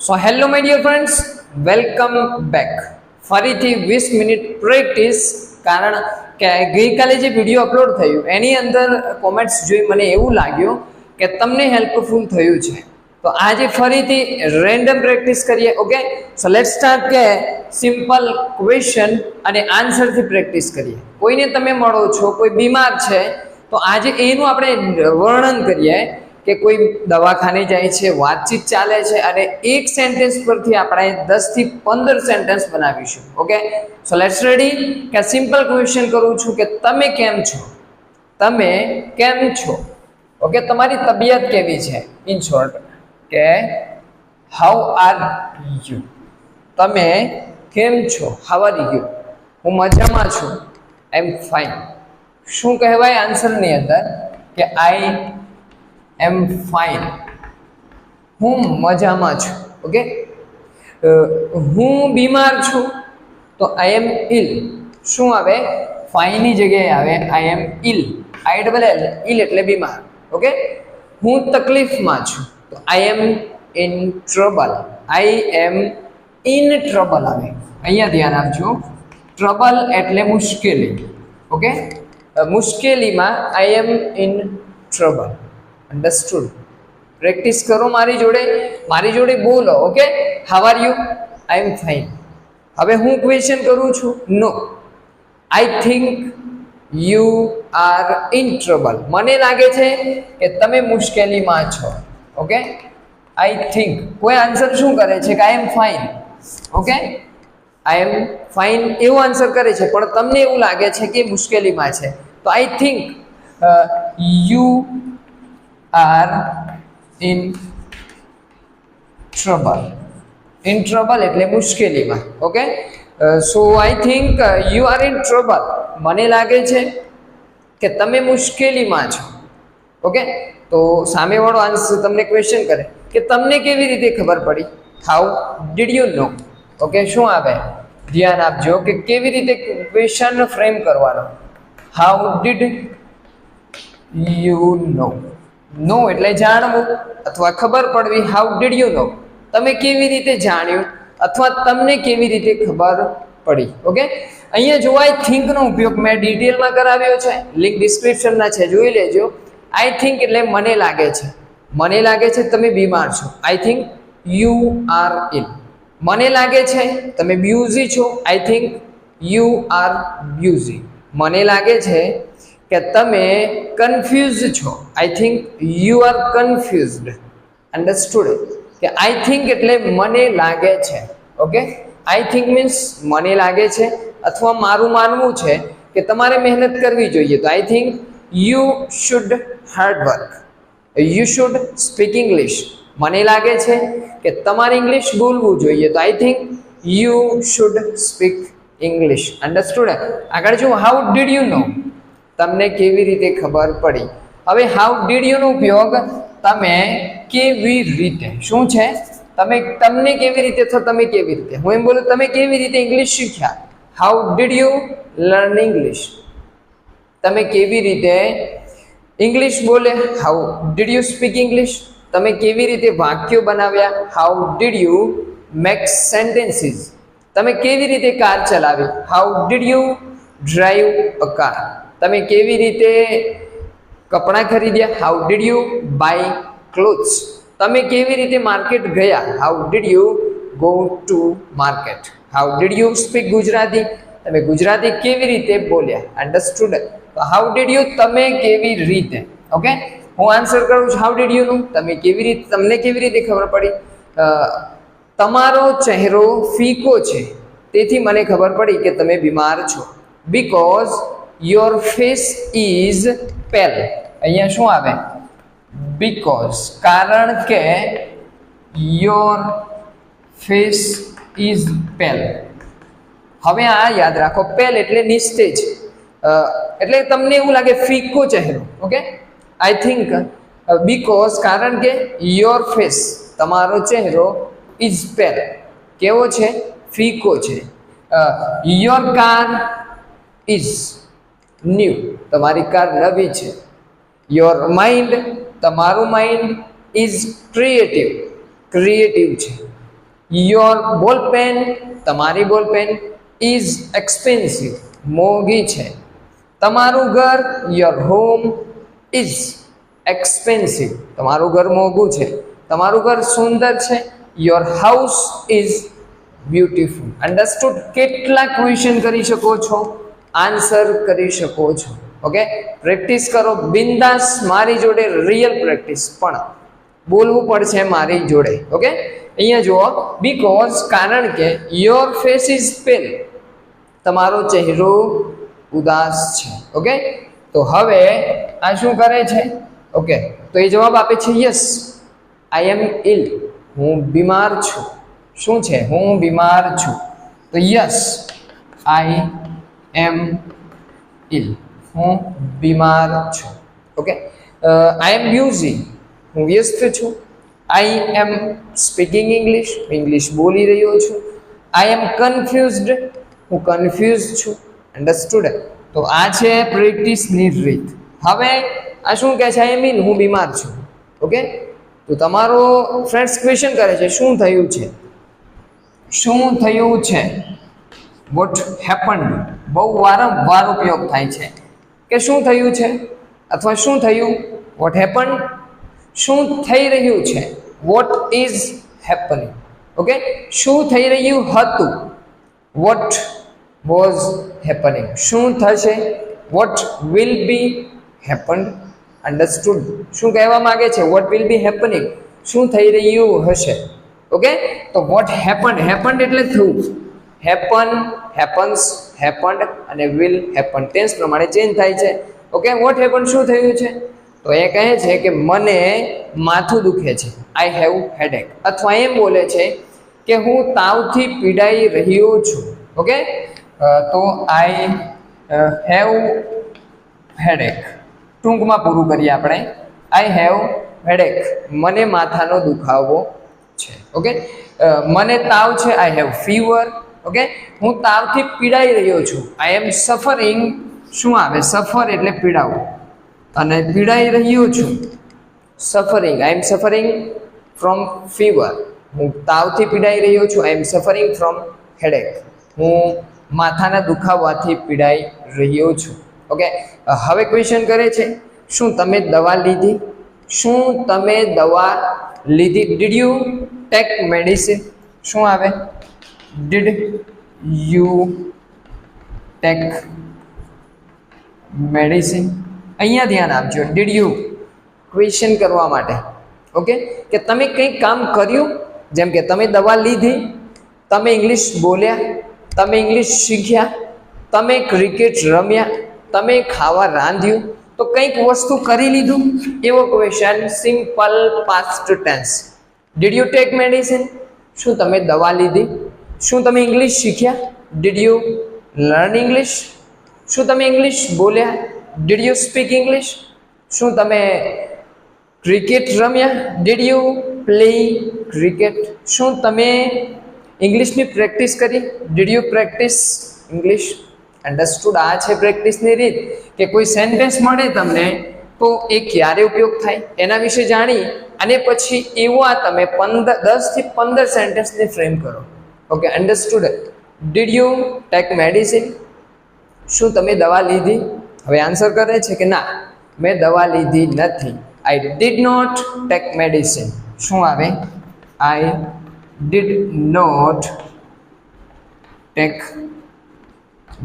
So hello my dear friends, welcome back. ફરીથી 20 minute practice. કારણ કે ગઈકાલે જે વિડીયો અપલોડ થયું એની અંદર કોમેન્ટ્સ જોઈ મને એવું લાગ્યું કે તમને હેલ્પફુલ થયું છે. તો આજે ફરીથી રેન્ડમ પ્રેક્ટિસ કરીએ. Okay, so let's start. કે સિમ્પલ ક્વેશ્ચન અને આન્સરથી પ્રેક્ટિસ કરીએ. કોઈને તમે મળો છો, કોઈ બીમાર છે, તો આજે એનું આપણે વર્ણન કરીએ કે કોઈ દવાખાને જાય છે, વાતચીત ચાલે છે અને એક સેન્ટેન્સ પરથી આપણે 10 થી 15 સેન્ટેન્સ બનાવીશું. Okay, so let's ready. કે સિમ્પલ ક્વેશ્ચન કરું છું કે તમે કેમ છો? તમે કેમ છો? ઓકે, તમારી તબિયત કેવી છે? ઇન શોર્ટ કે હાઉ આર યુ? તમે કેમ છો? How are you? હું મજામાં છું. I am fine. શું કહેવાય આન્સરની અંદર? કે આઈ એમ ફાઇન. હું મજામાં છું. ઓકે, હું બીમાર છું તો આઈ એમ ઇલ. શું આવે? ફાઇનની જગ્યાએ આવે આઈ એમ ઇલ. આઈ ડબલ એલ, ઇલ એટલે બીમાર. ઓકે, હું તકલીફમાં છું તો I am in trouble. I am in trouble આવે. અહીંયા ધ્યાન આપજો, ટ્રબલ એટલે મુશ્કેલી. ઓકે, મુશ્કેલીમાં I am in trouble. Understood? Practice કરો મારી જોડે બોલો. Okay, how are you? I am fine. હવે હું ક્વેશ્ચન કરું છું. No, I think you are in trouble. મને લાગે છે કે તમે મુશ્કેલીમાં છો. Okay, I think. કોઈ આન્સર શું કરે છે કે I am fine. Okay, I am fine એવો આન્સર કરે છે, પણ તમને એવું લાગે છે કે મુશ્કેલીમાં છે, તો આઈ think you are in trouble. In trouble એટલે મુશ્કેલીમાં. Okay, so I think you are in trouble. મને લાગે છે કે તમે મુશ્કેલીમાં છો. ઓકે, તો સામેવાળો આન્સર તમને ક્વેશ્ચન કરે કે તમને કેવી રીતે ખબર પડી? How did you know? Okay, શું આવે? ધ્યાન આપજો કે કેવી રીતે ક્વેશ્ચન ફ્રેમ કરવાનો. How did you know? Know એટલે જાણવું અથવા ખબર પડવી. How did you know? તમે કેવી રીતે જાણ્યું અથવા તમને કેવી રીતે ખબર પડી. ઓકે, અહીંયા જો આઈ થિંક નો ઉપયોગ મેં ડિટેલમાં કરાવ્યો છે, લિંક ડિસ્ક્રિપ્શનમાં છે, જોઈ લેજો. આઈ થિંક એટલે મને લાગે છે. મને લાગે છે તમે બીમાર છો. I think you are ill. મને લાગે છે તમે બ્યુઝી છો. I think you are busy. મને લાગે છે કે તમે કન્ફ્યુઝ છો. I think you are confused. Understood? કે આઈ થિંક એટલે મને લાગે છે. ઓકે, આઈ થિંક મીન્સ મને લાગે છે અથવા મારું માનવું છે કે તમારે મહેનત કરવી જોઈએ, તો આઈ think you should hard work. You should speak English. મને લાગે છે કે તમારે ઇંગ્લિશ બોલવું જોઈએ, તો આઈ think you should speak English. Understood? આગળ જો હાઉ ડીડ યુ નો? તમને કેવી રીતે ખબર પડી. હવે હાઉ ડીડ યુ નો ઉપયોગ તમે કેવી રીતે. શું છે? તમને કેવી રીતે અથવા તમે કેવી રીતે. હું એમ બોલું તમે કેવી રીતે ઇંગ્લિશ શીખ્યા? How did you learn English? તમે કેવી રીતે ઇંગ્લિશ બોલે? How did you speak English? તમે કેવી રીતે વાક્યો બનાવ્યા? How did you make sentences? તમે કેવી રીતે કાર ચલાવી? How did you drive a car? તમે કેવી રીતે કપડાં ખરીદ્યા? How did you buy clothes? તમે કેવી રીતે માર્કેટ ગયા? How did you go to market? How did you speak Gujarati? તમે ગુજરાતી કેવી રીતે બોલ્યા? અન્ડરસ્ટુડ? તો હાઉ ડીડ યુ તમે કેવી રીતે. ઓકે, હું આન્સર કરું છું હાઉ ડીડ યુ નું. તમે કેવી રીતે, તમને કેવી રીતે ખબર પડી? તમારો ચહેરો ફીકો છે તેથી મને ખબર પડી કે તમે બીમાર છો. બીકોઝ યોર ફેસ ઇઝ પેલ. અહીંયા શું આવે? બીકોઝ, કારણ કે યોર ફેસ ઇઝ પેલ. હવે આ યાદ રાખો, પેલ એટલે નિસ્તેજ, એટલે તમને એવું લાગે ફીકો ચહેરો. ઓકે, આઈ થિંક બીકોઝ કારણ કે યોર ફેસ તમારો ચહેરો ઇઝ પેલ કેવો છે? ફીકો છે. Your car is new. તમારી કાર નવી છે. યોર માઇન્ડ તમારું માઇન્ડ ઇઝ ક્રિએટિવ છે. યોર બોલ પેન, તમારી બોલ પેન ઇઝ એક્સપેન્સિવ, મોંઘી છે. તમારું ઘર, યોર હોમ ઇઝ એક્સપેન્સિવ, તમારું ઘર મોંઘું છે. તમારું ઘર સુંદર છે, your house is beautiful. Understood? કેટલા ક્વેશ્ચન કરી શકો છો, આન્સર કરી શકો છો. ઓકે, પ્રેક્ટિસ કરો બિંદાસ મારી જોડે, રિયલ પ્રેક્ટિસ, પણ બોલવું પડશે મારી જોડે. ઓકે, અહીંયા જુઓ, બીકોઝ, કારણ કે, યોર ફેસ ઇઝ પેલ, તમારો ચહેરો ઉદાસ છે. ઓકે, તો હવે આ શું કરે છે? ઓકે, તો એ જવાબ આપે છે યસ, આઈ એમ ઇલ, હું બીમાર છું. શું છે? હું બીમાર છું. તો યસ, આઈ એમ ઇલ, હું બીમાર છું. ઓકે, આઈ એમ બ્યુઝી, હું વ્યસ્ત છું. I M speaking English, English બોલી રહ્યો છું. આઈ એમ કન્ફ્યુઝડ, હું કન્ફ્યુઝ છું. અન્ડરસ્ટુડ? તો આ છે પ્રેક્ટિસની રીત. હવે આ શું કહે છે? આઈ મીન, હું બીમાર છું. ઓકે, તો તમારો ફ્રેન્ડ્સ ક્વેશ્ચન કરે છે શું થયું છે, શું થયું છે, વોટ હેપન્ડ. બહુ વારંવાર ઉપયોગ થાય છે કે શું થયું છે અથવા શું થયું, વોટ હેપન્ડ. શું થઈ રહ્યું છે, વોટ ઇઝ હેપનિંગ. ઓકે, શું થઈ રહ્યું હતું, વોટ વોઝ હેપનિંગ. શું થશે, what will be happened. Understood? શું કહેવા માંગે છે? વોટ વિલ બી હેપનિંગ, શું થઈ રહ્યું હશે. ઓકે, તો વોટ હેપન્ડ, હેપન્ડ એટલે થયું, હેપન, હેપન્સ, હેપન્ડ અને વિલ હેપન, ટેન્સ પ્રમાણે ચેન્જ થાય છે. ઓકે, વોટ હેપન, શું થયું છે? તો એ કહે છે કે મને માથું દુખે છે, આઈ હેવ હેડેક. અથવા એમ બોલે છે કે હું તાવથી પીડાઈ રહ્યો છું. ઓકે, તો આઈ હેવ હેડેક. ટૂંકમાં પૂરું કરીએ આપણે, આઈ હેવ હેડેક, મને માથાનો દુખાવો છે. ઓકે, મને તાવ છે, આઈ હેવ ફીવર. ઓકે, હું તાવથી પીડાઈ રહ્યો છું, આઈ એમ સફરિંગ. શું આવે? સફર એટલે પીડાવું, અને પીડાઈ રહ્યો છું, suffering, I am suffering from fever. હું તાવથી પીડાઈ રહ્યો છું, I am suffering from headache, હું માથાના દુખાવાથી પીડાઈ રહ્યો છું. ઓકે, હવે ક્વેશ્ચન કરે છે શું તમે દવા લીધી, શું તમે દવા લીધી. Did you take medicine. શું આવે? Did you take medicine. અહીંયા ધ્યાન આપજો, ડીડ યુ ક્વેશ્ચન કરવા માટે. ઓકે, કે તમે કંઈક કામ કર્યું, જેમ કે તમે દવા લીધી, તમે ઇંગ્લિશ બોલ્યા, તમે ઇંગ્લિશ શીખ્યા, તમે ક્રિકેટ રમ્યા, તમે ખાવા રાંધ્યું, તો કંઈક વસ્તુ કરી લીધું, એવો question, simple past tense. Did you take medicine, શું તમે દવા લીધી. શું તમે ઇંગ્લિશ શીખ્યા, ડીડ યુ લર્ન ઇંગ્લિશ. શું તમે ઇંગ્લિશ બોલ્યા, ડીડ યુ સ્પીક ઇંગ્લિશ. શું તમે ક્રિકેટ રમ્યા, ડીડ યુ પ્લે ક્રિકેટ. શું તમે ઇંગ્લિશની પ્રેક્ટિસ કરી, did you practice English. Understood? આ છે પ્રેક્ટિસની રીત, કે કોઈ સેન્ટેન્સ મળે તમને તો એ ક્યારે ઉપયોગ થાય એના વિશે જાણી અને પછી એવા તમે 10 થી 15 સેન્ટેન્સને ફ્રેમ કરો. Okay, understood? Did you take medicine, શું તમે દવા લીધી. હવે આન્સર કરે છે કે ના, મેં દવા લીધી નથી, I did not take medicine. શું આવે? I did not take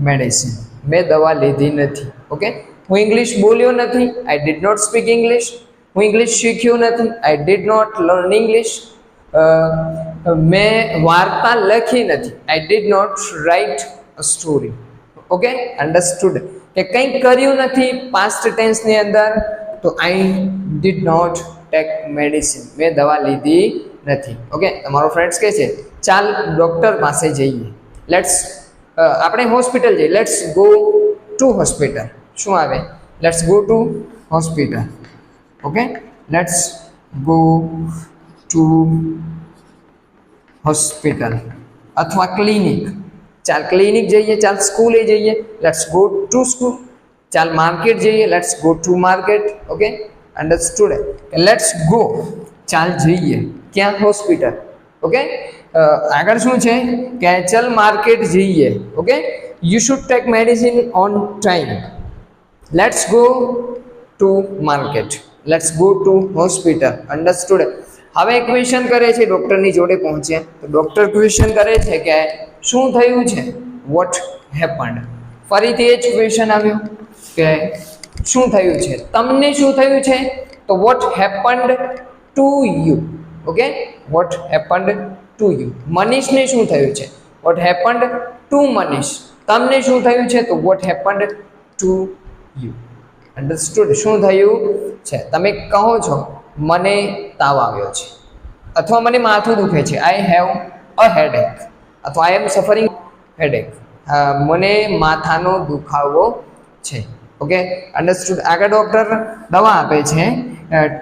medicine, મેં દવા લીધી નથી. ઓકે, હું ઇંગ્લિશ બોલ્યો નથી, I did not speak English. હું ઇંગ્લિશ શીખ્યું નથી, I did not learn English. મેં વાર્તા લખી નથી, I did not write a story. Okay, understood? કે કંઈક કર્યું નથી પાસ્ટ ટેન્સની અંદર, તો I did not take medicine, મેં દવા લીધી નથી. ઓકે, તમારો ફ્રેન્ડ્સ કહે છે ચાલ ડૉક્ટર પાસે જઈએ. લેટ્સ આપણે હોસ્પિટલ જઈએ, લેટ્સ ગો ટુ હોસ્પિટલ. શું આવે? Let's go to hospital. Okay, let's go to hospital અથવા ક્લિનિક. ચાલ ક્લિનિક જઈએ, ચાલ સ્કૂલે જઈએ, લેટ્સ ગો ટુ સ્કૂલ. ચાલ માર્કેટ જઈએ, let's go to market. Okay, understood? Let's go, ચાલ જઈએ, ક્યાં? હોસ્પિટલ. ઓકે, આગળ શું છે કે ચલ માર્કેટ જઈએ. Okay, you should take medicine on time. Let's go to market, let's go to hospital. Understood? હવે ક્વેશ્ચન કરે છે, ડૉક્ટરની જોડે પહોંચ્યા તો ડૉક્ટર ક્વેશ્ચન કરે છે કે શું થયું છે, વોટ હેપન્ડ. ફરીથી એ જ ક્વેશ્ચન આવ્યો કે શું થયું છે, તમને શું થયું છે, તો what happened to you. Okay, what happened to you. મનીષને શું થયું છે, વોટ હેપન્ડ ટુ મનીષ. તમને શું થયું છે, તો what happened to you. Understood? શું થયું છે, તમે કહો છો મને તાવ આવ્યો છે, અથવા મને માથું દુખે છે, આઈ હેવ અ હેડેક, અથવા આઈ એમ સફરિંગ હેડેક, મને માથાનો દુખાવો છે. Okay, understood? આગળ ડૉક્ટર દવા આપે છે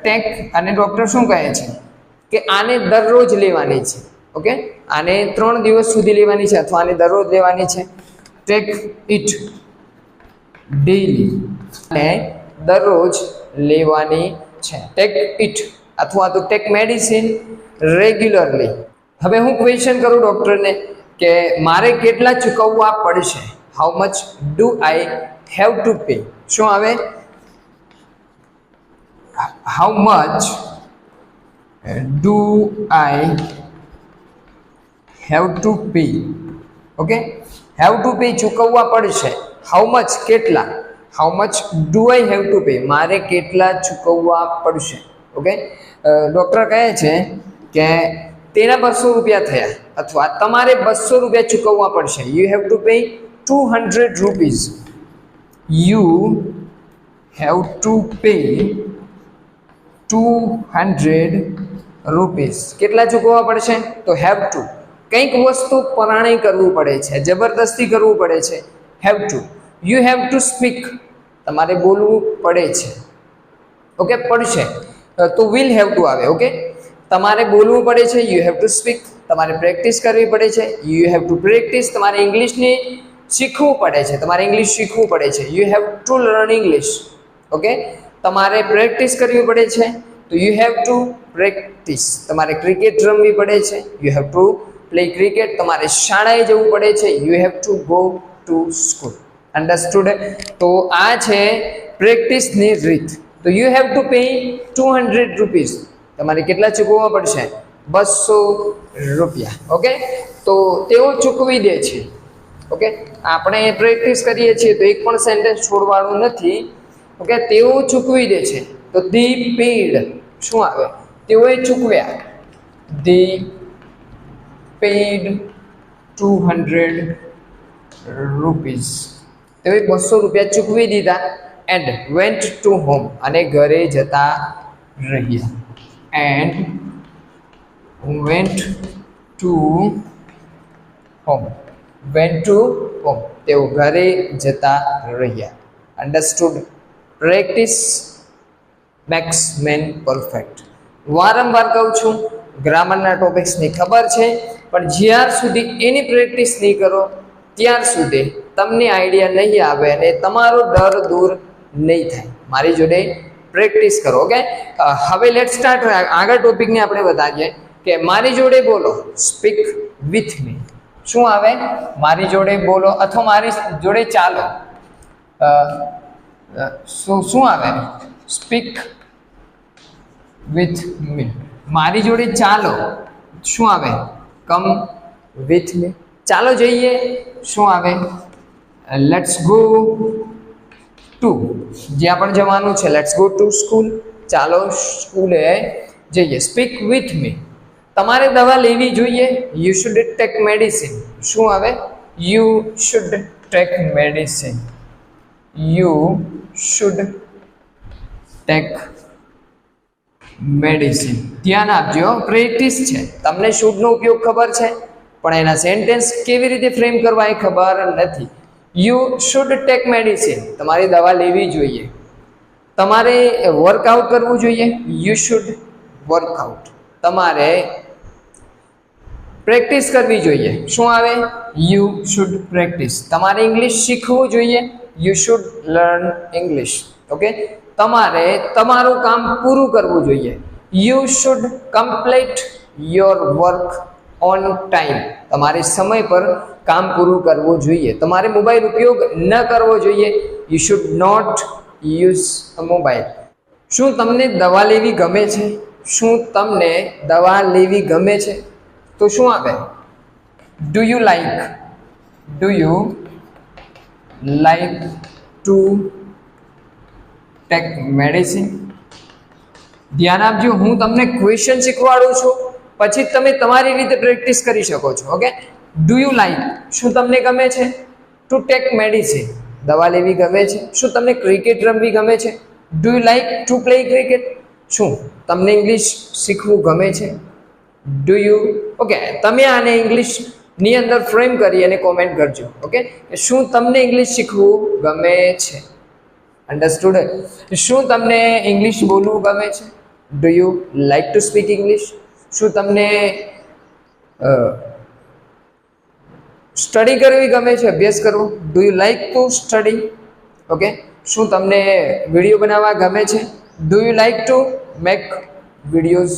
ટેક, અને ડૉક્ટર શું કહે છે કે આને દરરોજ લેવાની છે. ઓકે, આને 3 દિવસ સુધી લેવાની છે, અથવા આને દરરોજ લેવાની છે. ટેક ઇટ ડેઈલી, અને દરરોજ લેવાની છે. ટેક ઇટ અથવા તો ટેક મેડિસિન રેગ્યુલરલી. હવે હું ક્વેશ્ચન કરું ડૉક્ટરને કે મારે કેટલા ચૂકવવા પડશે, how much do I have to pay. શું આવે, how much do I have to pay. Okay, have to pay ચૂકવવા પડશે, હાઉ મચ કેટલા, how much do I have to pay મારે કેટલા ચૂકવવા પડશે. ઓકે, ડૉક્ટર કહે છે કે તેના 200 રૂપિયા થયા, અથવા તમારે 200 રૂપિયા ચૂકવવા પડશે. You have to pay 200 rupees. You have to pay 200 rupees. કેટલા ચૂકવવા પડશે, તો હેવ ટુ. કંઈક વસ્તુ પરાણે કરવું પડે છે, જબરદસ્તી કરવું પડે છે. Have to. You have to speak, તમારે બોલવું પડે છે. ઓકે, પડશે તો વિલ હેવ ટુ આવે. ઓકે, તમારે બોલવું પડે છે, યુ હેવ ટુ સ્પીક. તમારે પ્રેક્ટિસ કરવી પડે છે, યુ હેવ ટુ પ્રેક્ટિસ. તમારે ઇંગ્લિશને શીખવું પડે છે, તમારે ઇંગ્લિશ શીખવું પડે છે, you have to learn English. Okay, તમારે પ્રેક્ટિસ કરવી પડે છે, તો યુ હેવ ટુ પ્રેક્ટિસ. તમારે ક્રિકેટ રમવી પડે છે, you have to play cricket. તમારે શાળાએ જવું પડે છે, you have to go to school. Understood? તો આ છે પ્રેક્ટિસની રીત. તો you have to pay 200 rupees. તમારે કેટલા ચૂકવવા પડશે, 200 રૂપિયા. ઓકે, તો તેઓ ચૂકવી દે છે. ઓકે, આપણે પ્રેક્ટિસ કરીએ છીએ તો એક પણ સેન્ટેન્સ છોડવાનું નથી. ઓકે, તેઓ ચૂકવી દે છે, તો ધી પેડ. શું આવે, તેઓએ ચૂકવ્યા. The pad 200 rupees. તેઓએ 200 રૂપિયા ચૂકવી દીધા. એન્ડ વેન્ટ ટુ હોમ, અને ઘરે જતા રહ્યા. And went to home. Went to home, તેઓ ઘરે જતા રહ્યા. Understood? Practice max main perfect. વારંવાર કહું છું, ગ્રામરના ટોપિક્સની ખબર છે, પણ જ્યાર સુધી એની પ્રેક્ટિસ નહીં કરો ત્યાર સુધી તમને આઈડિયા નહીં આવે અને તમારો ડર દૂર નહીં થાય. મારી જોડે પ્રેક્ટિસ કરો. ઓકે, હવે લેટ સ્ટાર્ટ. આગળ ટોપિકને આપણે વધારીએ કે મારી જોડે બોલો, સ્પીક વિથ મી. શું આવે, મારી જોડે બોલો, અથવા મારી જોડે ચાલો. શું આવે, સ્પીક વિથ મી. મારી જોડે ચાલો, શું આવે, કમ વિથ મી. ચાલો જઈએ, શું આવે, લેટ્સ ગો ટુ. જ્યાં પણ જવાનું છે, લેટ્સ ગો ટુ સ્કૂલ. ચાલો સ્કૂલે જઈએ. Speak with me. તમારે દવા લેવી જોઈએ, યુ શુડ ટેક મેડિસિન. શું આવે, you should take medicine. You should take medicine. ધ્યાન આપજો, પ્રેક્ટિસ છે. તમને શુડનો ઉપયોગ ખબર છે, પણ એના સેન્ટેન્સ કેવી રીતે ફ્રેમ કરવા એ ખબર નથી. યુ શુડ ટેક મેડિસિન, તમારી દવા લેવી જોઈએ. તમારે વર્કઆઉટ કરવું જોઈએ, યુ શુડ વર્કઆઉટ. તમારે પ્રેક્ટિસ કરવી જોઈએ. શું આવે, યુ શુડ પ્રેક્ટિસ. તમારે ઇંગ્લિશ શીખવું જોઈએ, you should learn English. Okay, તમારે તમારું કામ પૂરું કરવું જોઈએ, you should complete your work on time. તમારે સમય પર કામ પૂરું કરવું જોઈએ. તમારે મોબાઈલ ઉપયોગ ન કરવો જોઈએ. You should not use a mobile. શું તમને દવા લેવી ગમે છે? શું તમને દવા લેવી ગમે છે? તો શું આવે? Do you like to take medicine? ધ્યાન આપજો, હું તમને ક્વેશ્ચન શીખવાડું છું, પછી તમે તમારી રીતે પ્રેક્ટિસ કરી શકો છો. ઓકે, ડુ યુ લાઈક, શું તમને ગમે છે? ટુ ટેક મેડિસિન, દવા લેવી ગમે છે? શું તમને ક્રિકેટ રમવી ગમે છે? Do you like to play cricket? શું તમને ઇંગ્લિશ શીખવું ગમે છે? ડુ યુ, ઓકે, તમે આને ઇંગ્લિશની અંદર ફ્રેમ કરી અને કોમેન્ટ કરજો. ઓકે, શું તમને ઇંગ્લિશ શીખવું ગમે છે? અન્ડરસ્ટુડ? શું તમને ઇંગ્લિશ બોલવું ગમે છે? Do you like to speak English? શું તમને સ્ટડી કરવી ગમે છે, અભ્યાસ કરવો? Do you like to study? Okay, શું તમને વિડીયો બનાવવા ગમે છે? Do you like to make videos?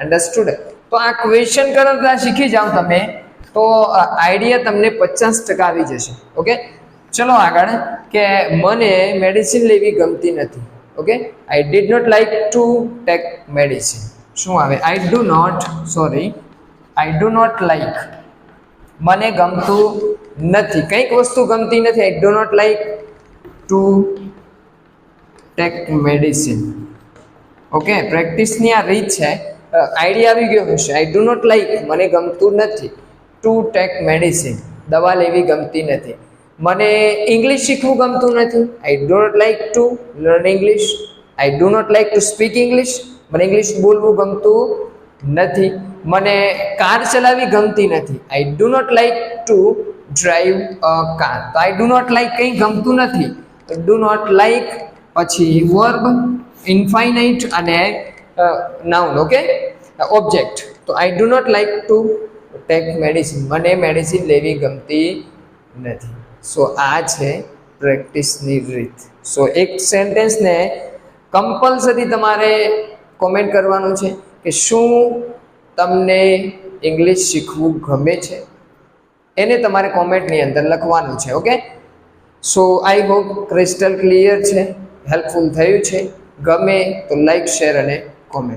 Understood? તો આ ક્વેશ્ચન કરતા શીખી જાઓ તમે, તો આઈડિયા તમને 50% આવી જશે. ઓકે, ચલો આગળ, કે મને મેડિસિન લેવી ગમતી નથી. Okay, I did not like to take medicine. શું આવે? આઈ ડુ નોટ લાઈક, મને ગમતું નથી, કંઈક વસ્તુ ગમતી નથી. I do not like to take medicine. Okay, પ્રેક્ટિસની આ રીત છે. આઈડિયા આવી ગયો હશે. આઈ ડુ નોટ લાઈક, મને ગમતું નથી, ટુ ટેક મેડિસિન, દવા લેવી ગમતી નથી. મને ઇંગ્લિશ શીખવું ગમતું નથી. I do not like to learn English. I do not like to speak English, મને ઇંગ્લિશ બોલવું ગમતું નથી. મને કાર ચલાવવી ગમતી નથી. I do not like to drive a car. તો આઈ ડુ નોટ લાઈક કંઈ ગમતું નથી. ડુ નોટ લાઈક, પછી વર્બ, ઇન્ફાઇનાઇટ અને નાઉન. Okay, object. તો I do not like to take medicine, મને મેડિસિન લેવી ગમતી નથી. સો આ છે પ્રેક્ટિસની રીત. સો એક સેન્ટેન્સને કમ્પલસરી તમારે કોમેન્ટ કરવાનું છે કે શું તમને ઇંગ્લિશ શીખવું ગમે છે, એને તમારે કોમેન્ટની અંદર લખવાનું છે. Okay, so I hope crystal clear છે, હેલ્પફુલ થયું છે. ગમે તો લાઈક, શેર અને કોમેન્ટ.